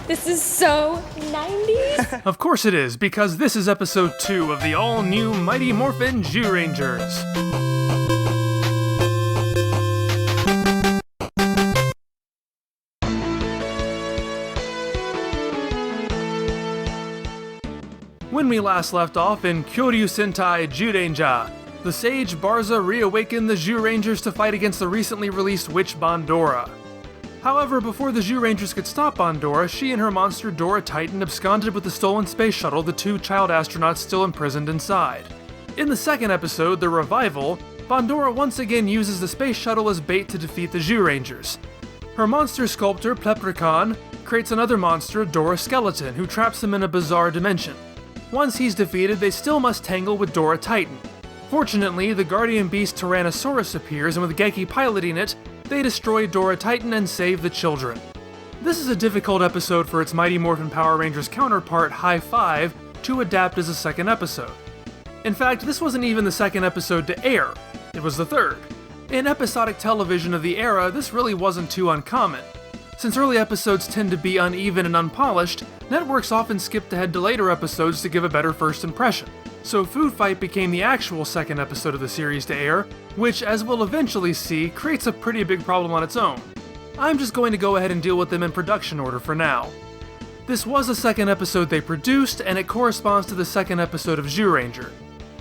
This is so 90s. Of course it is, because this is episode 2 of the All-New Mighty Morphin Zyurangers. When we last left off in Kyoryu Sentai Zyuranger, the sage Barza reawakened the Zyurangers to fight against the recently released witch Bandora. However, before the Zyurangers could stop Bandora, she and her monster Dora Titan absconded with the stolen space shuttle, the 2 child astronauts still imprisoned inside. In the second episode, The Revival, Bandora once again uses the space shuttle as bait to defeat the Zyurangers. Her monster sculptor, Pleprecon, creates another monster, Dora Skeleton, who traps him in a bizarre dimension. Once he's defeated, they still must tangle with Dora Titan. Fortunately, the guardian beast Tyrannosaurus appears, and with Geki piloting it, they destroy Dora Titan and save the children. This is a difficult episode for its Mighty Morphin Power Rangers counterpart, High Five, to adapt as a second episode. In fact, this wasn't even the second episode to air, it was the third. In episodic television of the era, this really wasn't too uncommon. Since early episodes tend to be uneven and unpolished, networks often skipped ahead to later episodes to give a better first impression. So Food Fight became the actual second episode of the series to air, which, as we'll eventually see, creates a pretty big problem on its own. I'm just going to go ahead and deal with them in production order for now. This was the second episode they produced, and it corresponds to the second episode of Zyuranger.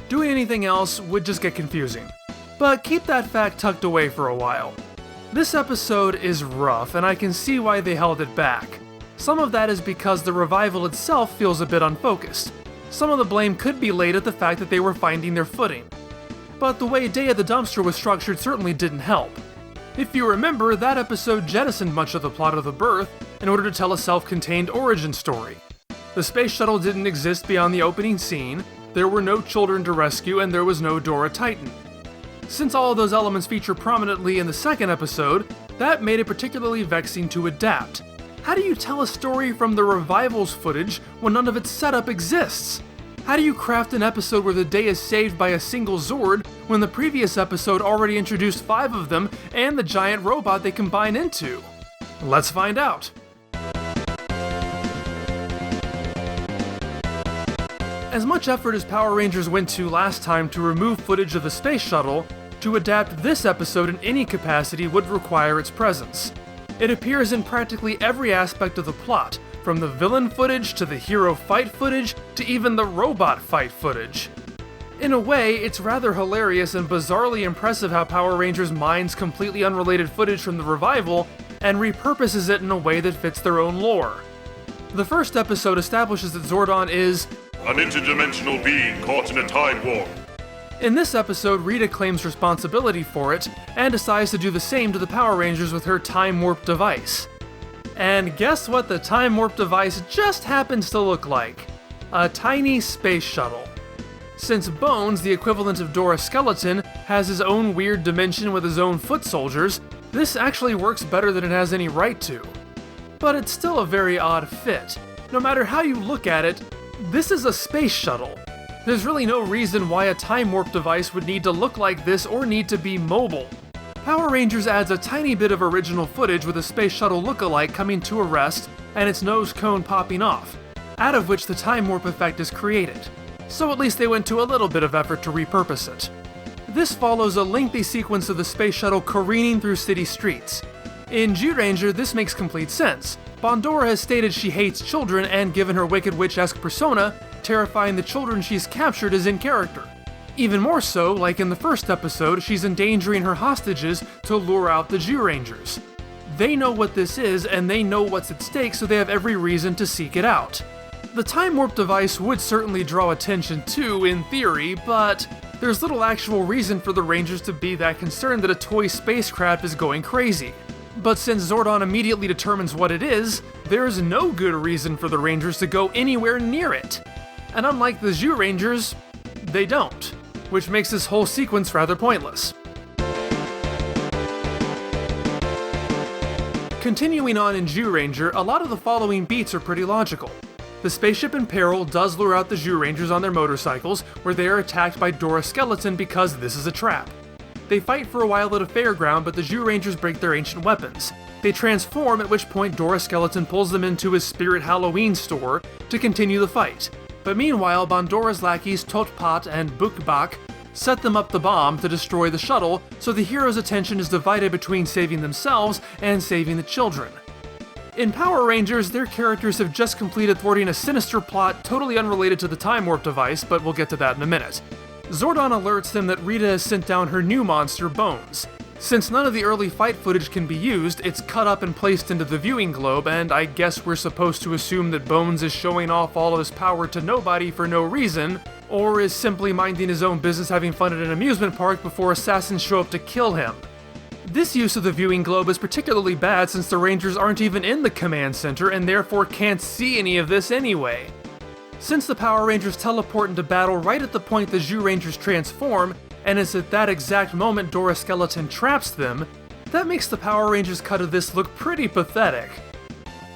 Doing anything else would just get confusing. But keep that fact tucked away for a while. This episode is rough, and I can see why they held it back. Some of that is because the revival itself feels a bit unfocused. Some of the blame could be laid at the fact that they were finding their footing. But the way Day of the Dumpster was structured certainly didn't help. If you remember, that episode jettisoned much of the plot of the birth in order to tell a self-contained origin story. The space shuttle didn't exist beyond the opening scene, there were no children to rescue, and there was no Dora Titan. Since all of those elements feature prominently in the second episode, that made it particularly vexing to adapt. How do you tell a story from the revival's footage when none of its setup exists? How do you craft an episode where the day is saved by a single Zord when the previous episode already introduced 5 of them and the giant robot they combine into? Let's find out. As much effort as Power Rangers went to last time to remove footage of the space shuttle, to adapt this episode in any capacity would require its presence. It appears in practically every aspect of the plot, from the villain footage to the hero fight footage to even the robot fight footage. In a way, it's rather hilarious and bizarrely impressive how Power Rangers mines completely unrelated footage from the revival and repurposes it in a way that fits their own lore. The first episode establishes that Zordon is an interdimensional being caught in a time warp. In this episode, Rita claims responsibility for it, and decides to do the same to the Power Rangers with her time warp device. And guess what the time warp device just happens to look like? A tiny space shuttle. Since Bones, the equivalent of Dora Skeleton, has his own weird dimension with his own foot soldiers, this actually works better than it has any right to. But it's still a very odd fit. No matter how you look at it, this is a space shuttle. There's really no reason why a time warp device would need to look like this or need to be mobile. Power Rangers adds a tiny bit of original footage with a space shuttle look-alike coming to a rest and its nose cone popping off, out of which the time warp effect is created. So at least they went to a little bit of effort to repurpose it. This follows a lengthy sequence of the space shuttle careening through city streets. In Zyuranger, this makes complete sense. Bandora has stated she hates children, and given her Wicked Witch-esque persona, terrifying the children she's captured is in character. Even more so, like in the first episode, she's endangering her hostages to lure out the Zyurangers. They know what this is, and they know what's at stake, so they have every reason to seek it out. The time warp device would certainly draw attention too, in theory, but there's little actual reason for the Rangers to be that concerned that a toy spacecraft is going crazy. But since Zordon immediately determines what it is, there's no good reason for the Rangers to go anywhere near it. And unlike the Zyurangers, they don't, which makes this whole sequence rather pointless. Continuing on in Zyuranger, a lot of the following beats are pretty logical. The spaceship in peril does lure out the Zyurangers on their motorcycles, where they are attacked by Dora Skeleton because this is a trap. They fight for a while at a fairground, but the Zyurangers break their ancient weapons. They transform, at which point Dora Skeleton pulls them into his Spirit Halloween store to continue the fight. But meanwhile, Bandora's lackeys Totpat and Bukbak set them up the bomb to destroy the shuttle, so the hero's attention is divided between saving themselves and saving the children. In Power Rangers, their characters have just completed thwarting a sinister plot totally unrelated to the Time Warp device, but we'll get to that in a minute. Zordon alerts them that Rita has sent down her new monster, Bones. Since none of the early fight footage can be used, it's cut up and placed into the viewing globe, and I guess we're supposed to assume that Bones is showing off all of his power to nobody for no reason, or is simply minding his own business having fun at an amusement park before assassins show up to kill him. This use of the viewing globe is particularly bad since the Rangers aren't even in the command center and therefore can't see any of this anyway. Since the Power Rangers teleport into battle right at the point the Zyurangers transform, and it's at that exact moment Dora Skeleton traps them, that makes the Power Rangers cut of this look pretty pathetic.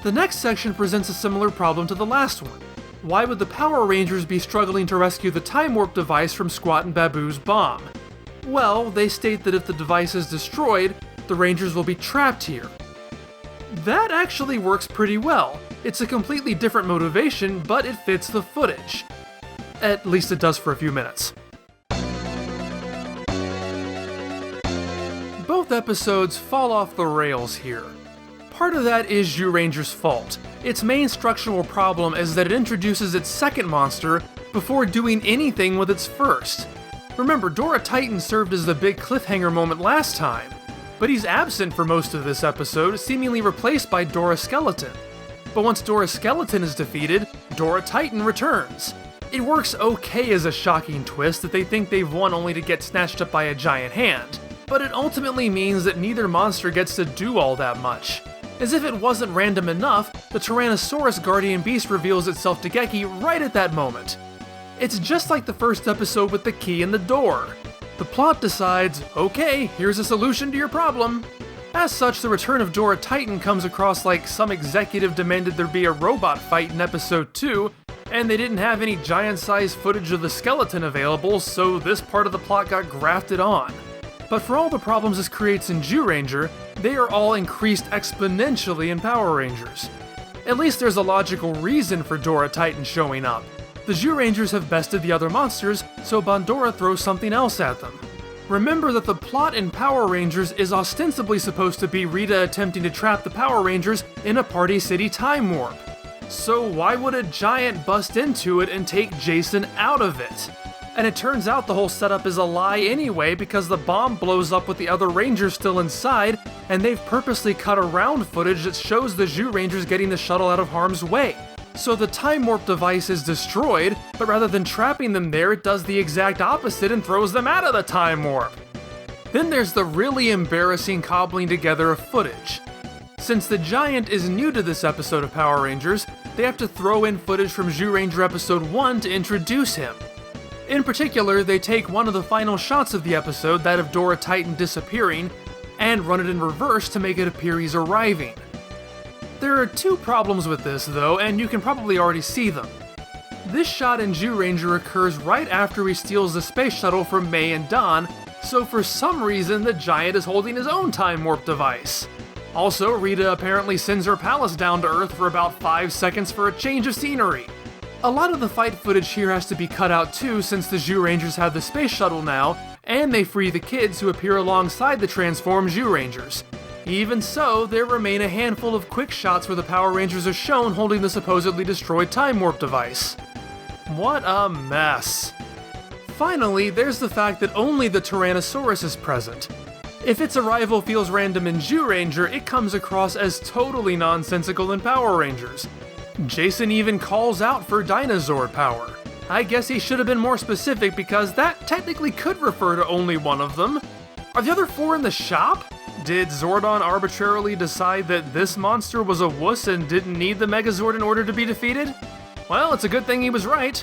The next section presents a similar problem to the last one. Why would the Power Rangers be struggling to rescue the Time Warp device from Squat and Babu's bomb? Well, they state that if the device is destroyed, the Rangers will be trapped here. That actually works pretty well. It's a completely different motivation, but it fits the footage. At least it does for a few minutes. Both episodes fall off the rails here. Part of that is Zyuranger's fault. Its main structural problem is that it introduces its second monster before doing anything with its first. Remember, Dora Titan served as the big cliffhanger moment last time, but he's absent for most of this episode, seemingly replaced by Dora Skeleton. But once Dora Skeleton is defeated, Dora Titan returns. It works okay as a shocking twist that they think they've won only to get snatched up by a giant hand, but it ultimately means that neither monster gets to do all that much. As if it wasn't random enough, the Tyrannosaurus Guardian Beast reveals itself to Geki right at that moment. It's just like the first episode with the key in the door. The plot decides, okay, here's a solution to your problem. As such, the return of Dora Titan comes across like some executive demanded there be a robot fight in episode 2, and they didn't have any giant-sized footage of the skeleton available, so this part of the plot got grafted on. But for all the problems this creates in Zyuranger, they are all increased exponentially in Power Rangers. At least there's a logical reason for Dora Titan showing up. The Zyurangers have bested the other monsters, so Bandora throws something else at them. Remember that the plot in Power Rangers is ostensibly supposed to be Rita attempting to trap the Power Rangers in a Party City time warp. So why would a giant bust into it and take Jason out of it? And it turns out the whole setup is a lie anyway because the bomb blows up with the other Rangers still inside, and they've purposely cut around footage that shows the Zyurangers getting the shuttle out of harm's way. So the Time Warp device is destroyed, but rather than trapping them there, it does the exact opposite and throws them out of the Time Warp. Then there's the really embarrassing cobbling together of footage. Since the Giant is new to this episode of Power Rangers, they have to throw in footage from Zyuranger Episode 1 to introduce him. In particular, they take one of the final shots of the episode, that of Dora Titan disappearing, and run it in reverse to make it appear he's arriving. There are two problems with this though, and you can probably already see them. This shot in Zyuranger occurs right after he steals the space shuttle from May and Dawn, so for some reason the Giant is holding his own Time Warp device. Also, Rita apparently sends her palace down to Earth for about 5 seconds for a change of scenery. A lot of the fight footage here has to be cut out too, since the Zyurangers have the space shuttle now, and they free the kids who appear alongside the transformed Zyurangers. Even so, there remain a handful of quick shots where the Power Rangers are shown holding the supposedly destroyed Time Warp device. What a mess. Finally, there's the fact that only the Tyrannosaurus is present. If its arrival feels random in Zyuranger, it comes across as totally nonsensical in Power Rangers. Jason even calls out for dinosaur power. I guess he should have been more specific because that technically could refer to only one of them. Are the other 4 in the shop? Did Zordon arbitrarily decide that this monster was a wuss and didn't need the Megazord in order to be defeated? Well, it's a good thing he was right.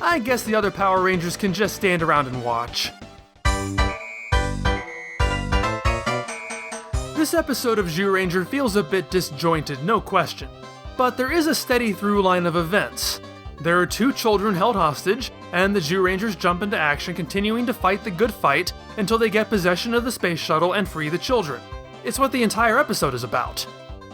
I guess the other Power Rangers can just stand around and watch. This episode of Zyuranger feels a bit disjointed, no question. But there is a steady through line of events. There are 2 children held hostage, and the Zyurangers jump into action, continuing to fight the good fight until they get possession of the space shuttle and free the children. It's what the entire episode is about.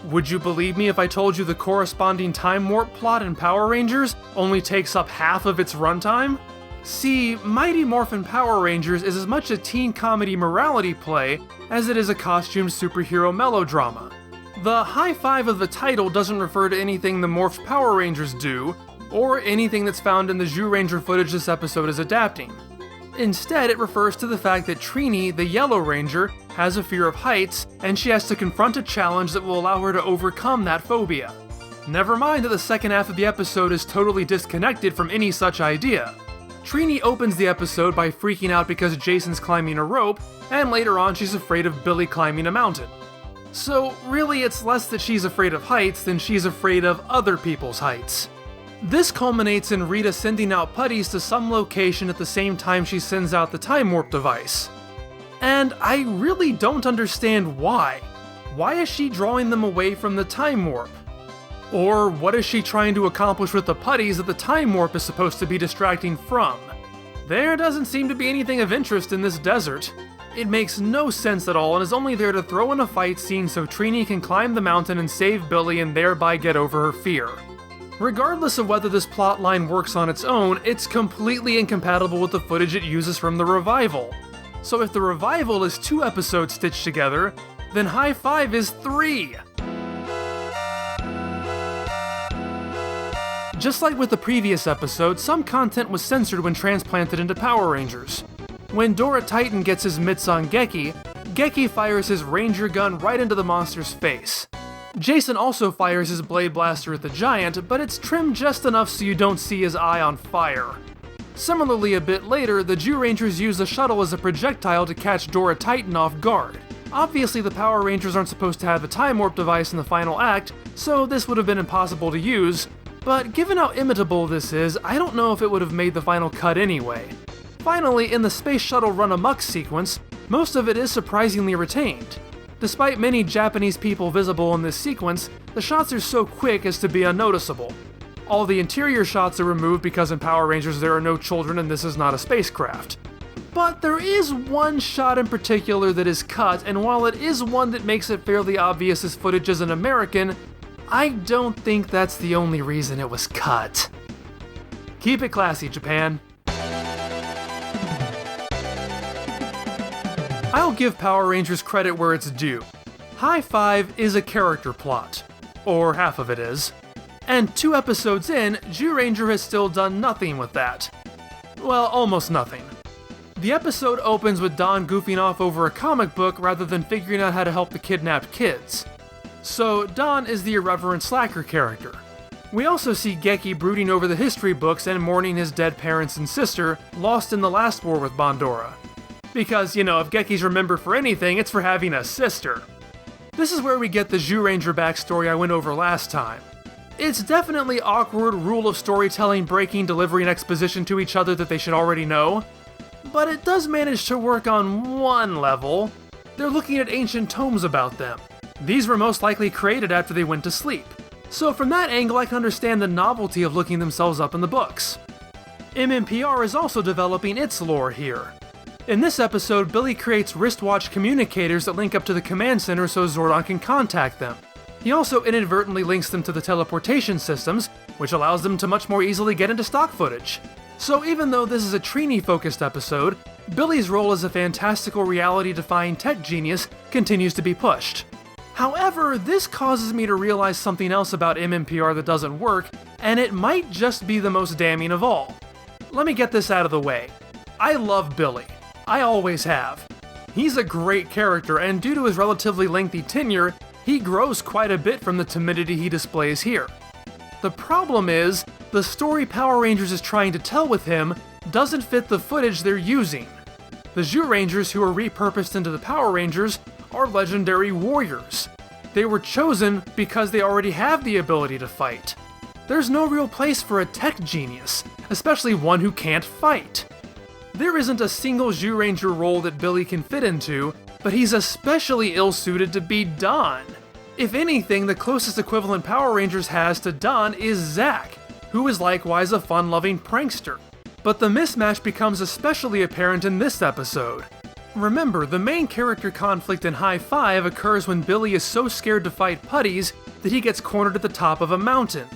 Would you believe me if I told you the corresponding time warp plot in Power Rangers only takes up half of its runtime? See, Mighty Morphin Power Rangers is as much a teen comedy morality play as it is a costumed superhero melodrama. The high five of the title doesn't refer to anything the morphed Power Rangers do, or anything that's found in the Zyuranger footage this episode is adapting. Instead, it refers to the fact that Trini, the Yellow Ranger, has a fear of heights, and she has to confront a challenge that will allow her to overcome that phobia. Never mind that the second half of the episode is totally disconnected from any such idea. Trini opens the episode by freaking out because Jason's climbing a rope, and later on she's afraid of Billy climbing a mountain. So really it's less that she's afraid of heights than she's afraid of other people's heights. This culminates in Rita sending out putties to some location at the same time she sends out the time warp device. And I really don't understand why. Why is she drawing them away from the time warp? Or what is she trying to accomplish with the putties that the time warp is supposed to be distracting from? There doesn't seem to be anything of interest in this desert. It makes no sense at all and is only there to throw in a fight scene so Trini can climb the mountain and save Billy and thereby get over her fear. Regardless of whether this plotline works on its own, it's completely incompatible with the footage it uses from the revival. So if the revival is 2 episodes stitched together, then High Five is 3! Just like with the previous episode, some content was censored when transplanted into Power Rangers. When Dora Titan gets his mitts on Geki, Geki fires his Ranger gun right into the monster's face. Jason also fires his Blade Blaster at the giant, but it's trimmed just enough so you don't see his eye on fire. Similarly, a bit later, the Zyurangers use the shuttle as a projectile to catch Dora Titan off guard. Obviously, the Power Rangers aren't supposed to have a time warp device in the final act, so this would have been impossible to use, but given how imitable this is, I don't know if it would have made the final cut anyway. Finally, in the Space Shuttle Run Amok sequence, most of it is surprisingly retained. Despite many Japanese people visible in this sequence, the shots are so quick as to be unnoticeable. All the interior shots are removed because in Power Rangers there are no children and this is not a spacecraft. But there is one shot in particular that is cut, and while it is one that makes it fairly obvious this footage is an American, I don't think that's the only reason it was cut. Keep it classy, Japan. I'll give Power Rangers credit where it's due. High Five is a character plot, or half of it is, and 2 episodes in, Zyuranger has still done nothing with that. Well, almost nothing. The episode opens with Don goofing off over a comic book rather than figuring out how to help the kidnapped kids. So Don is the irreverent slacker character. We also see Geki brooding over the history books and mourning his dead parents and sister, lost in the last war with Bandora. Because, if Geki's remembered for anything, it's for having a sister. This is where we get the Zyuranger backstory I went over last time. It's definitely awkward rule of storytelling breaking delivering exposition to each other that they should already know, but it does manage to work on one level. They're looking at ancient tomes about them. These were most likely created after they went to sleep. So from that angle I can understand the novelty of looking themselves up in the books. MMPR is also developing its lore here. In this episode, Billy creates wristwatch communicators that link up to the command center so Zordon can contact them. He also inadvertently links them to the teleportation systems, which allows them to much more easily get into stock footage. So even though this is a Trini-focused episode, Billy's role as a fantastical reality-defying tech genius continues to be pushed. However, this causes me to realize something else about MMPR that doesn't work, and it might just be the most damning of all. Let me get this out of the way. I love Billy. I always have. He's a great character, and due to his relatively lengthy tenure, he grows quite a bit from the timidity he displays here. The problem is, the story Power Rangers is trying to tell with him doesn't fit the footage they're using. The Zyurangers who are repurposed into the Power Rangers are legendary warriors. They were chosen because they already have the ability to fight. There's no real place for a tech genius, especially one who can't fight. There isn't a single Zyuranger role that Billy can fit into, but he's especially ill-suited to be Don. If anything, the closest equivalent Power Rangers has to Don is Zack, who is likewise a fun-loving prankster. But the mismatch becomes especially apparent in this episode. Remember, the main character conflict in High Five occurs when Billy is so scared to fight putties that he gets cornered at the top of a mountain.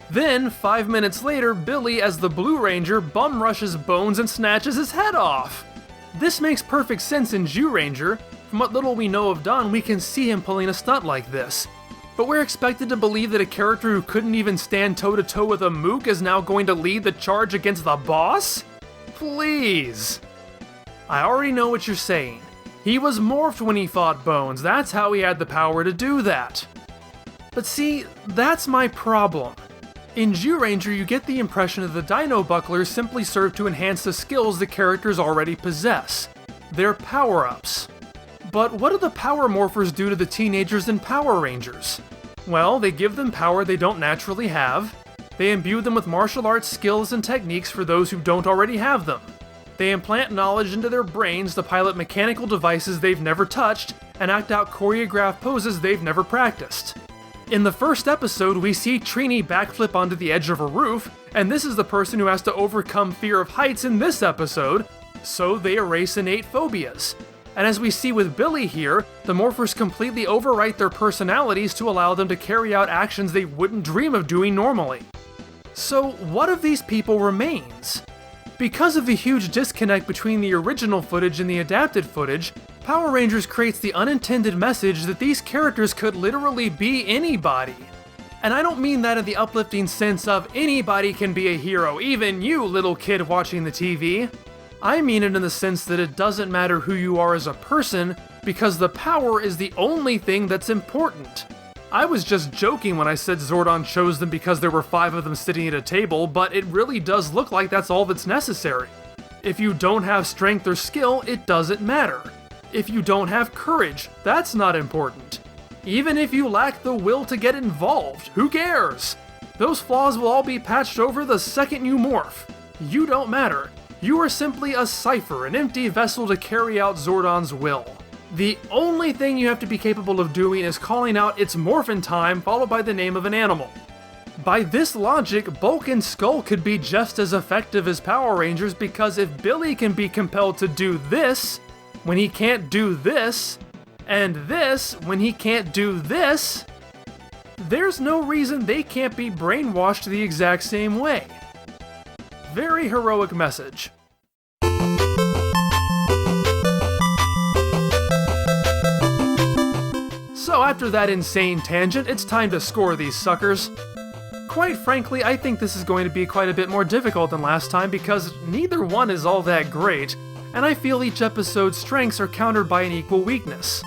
Then, 5 minutes later, Billy, as the Blue Ranger, bum rushes Bones and snatches his head off. This makes perfect sense in Zyuranger. From what little we know of Don, we can see him pulling a stunt like this. But we're expected to believe that a character who couldn't even stand toe-to-toe with a mook is now going to lead the charge against the boss? Please! I already know what you're saying. He was morphed when he fought Bones, that's how he had the power to do that. But see, that's my problem. In Zyuranger, you get the impression that the Dino Bucklers simply serve to enhance the skills the characters already possess. They're power-ups. But what do the Power Morphers do to the teenagers in Power Rangers? Well, they give them power they don't naturally have. They imbue them with martial arts skills and techniques for those who don't already have them. They implant knowledge into their brains to pilot mechanical devices they've never touched and act out choreographed poses they've never practiced. In the first episode, we see Trini backflip onto the edge of a roof, and this is the person who has to overcome fear of heights in this episode, so they erase innate phobias. And as we see with Billy here, the Morphers completely overwrite their personalities to allow them to carry out actions they wouldn't dream of doing normally. So what of these people remains? Because of the huge disconnect between the original footage and the adapted footage, Power Rangers creates the unintended message that these characters could literally be anybody. And I don't mean that in the uplifting sense of anybody can be a hero, even you, little kid watching the TV. I mean it in the sense that it doesn't matter who you are as a person, because the power is the only thing that's important. I was just joking when I said Zordon chose them because there were 5 of them sitting at a table, but it really does look like that's all that's necessary. If you don't have strength or skill, it doesn't matter. If you don't have courage, that's not important. Even if you lack the will to get involved, who cares? Those flaws will all be patched over the second you morph. You don't matter. You are simply a cipher, an empty vessel to carry out Zordon's will. The only thing you have to be capable of doing is calling out "It's morphin' time" followed by the name of an animal. By this logic, Bulk and Skull could be just as effective as Power Rangers, because if Billy can be compelled to do this when he can't do this, and this when he can't do this, there's no reason they can't be brainwashed the exact same way. Very heroic message. So after that insane tangent, it's time to score these suckers. Quite frankly, I think this is going to be quite a bit more difficult than last time because neither one is all that great, and I feel each episode's strengths are countered by an equal weakness.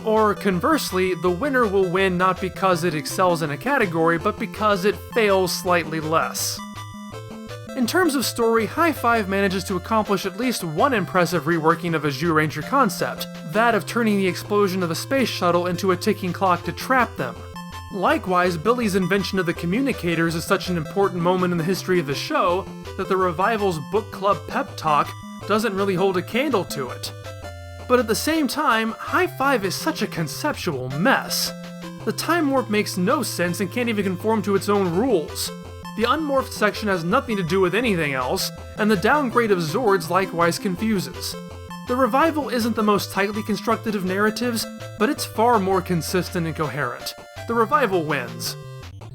Or conversely, the winner will win not because it excels in a category, but because it fails slightly less. In terms of story, High Five manages to accomplish at least one impressive reworking of a Zyuranger concept, that of turning the explosion of the space shuttle into a ticking clock to trap them. Likewise, Billy's invention of the communicators is such an important moment in the history of the show that the revival's book club pep talk doesn't really hold a candle to it. But at the same time, High Five is such a conceptual mess. The time warp makes no sense and can't even conform to its own rules. The unmorphed section has nothing to do with anything else, and the downgrade of Zords likewise confuses. The revival isn't the most tightly constructed of narratives, but it's far more consistent and coherent. The revival wins.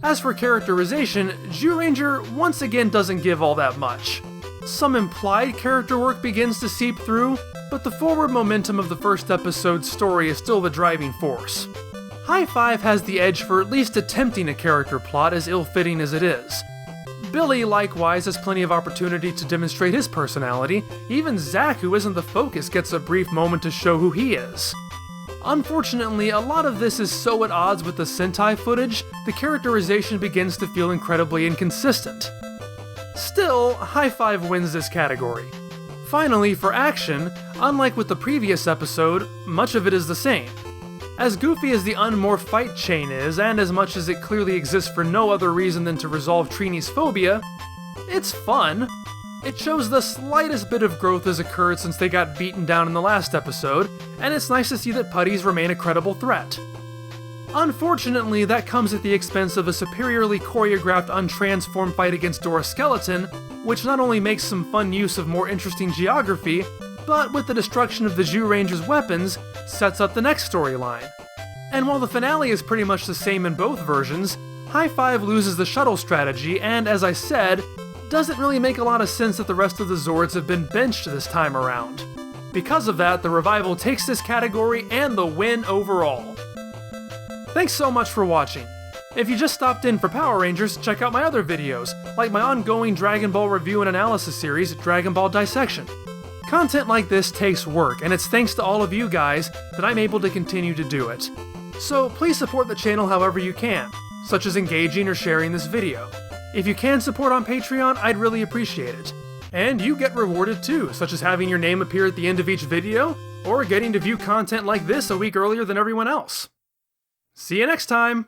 As for characterization, Zyuranger once again doesn't give all that much. Some implied character work begins to seep through, but the forward momentum of the first episode's story is still the driving force. High Five has the edge for at least attempting a character plot, as ill-fitting as it is. Billy, likewise, has plenty of opportunity to demonstrate his personality. Even Zack, who isn't the focus, gets a brief moment to show who he is. Unfortunately, a lot of this is so at odds with the Sentai footage, the characterization begins to feel incredibly inconsistent. Still, High Five wins this category. Finally, for action, unlike with the previous episode, much of it is the same. As goofy as the unmorphed fight chain is, and as much as it clearly exists for no other reason than to resolve Trini's phobia, it's fun. It shows the slightest bit of growth has occurred since they got beaten down in the last episode, and it's nice to see that putties remain a credible threat. Unfortunately, that comes at the expense of a superiorly choreographed untransformed fight against Dora Skeleton, which not only makes some fun use of more interesting geography, but with the destruction of the Zyuranger's weapons, sets up the next storyline. And while the finale is pretty much the same in both versions, High Five loses the shuttle strategy, and as I said, doesn't really make a lot of sense that the rest of the Zords have been benched this time around. Because of that, the revival takes this category and the win overall. Thanks so much for watching. If you just stopped in for Power Rangers, check out my other videos, like my ongoing Dragon Ball review and analysis series, Dragon Ball Dissection. Content like this takes work, and it's thanks to all of you guys that I'm able to continue to do it. So please support the channel however you can, such as engaging or sharing this video. If you can support on Patreon, I'd really appreciate it. And you get rewarded too, such as having your name appear at the end of each video, or getting to view content like this a week earlier than everyone else. See you next time!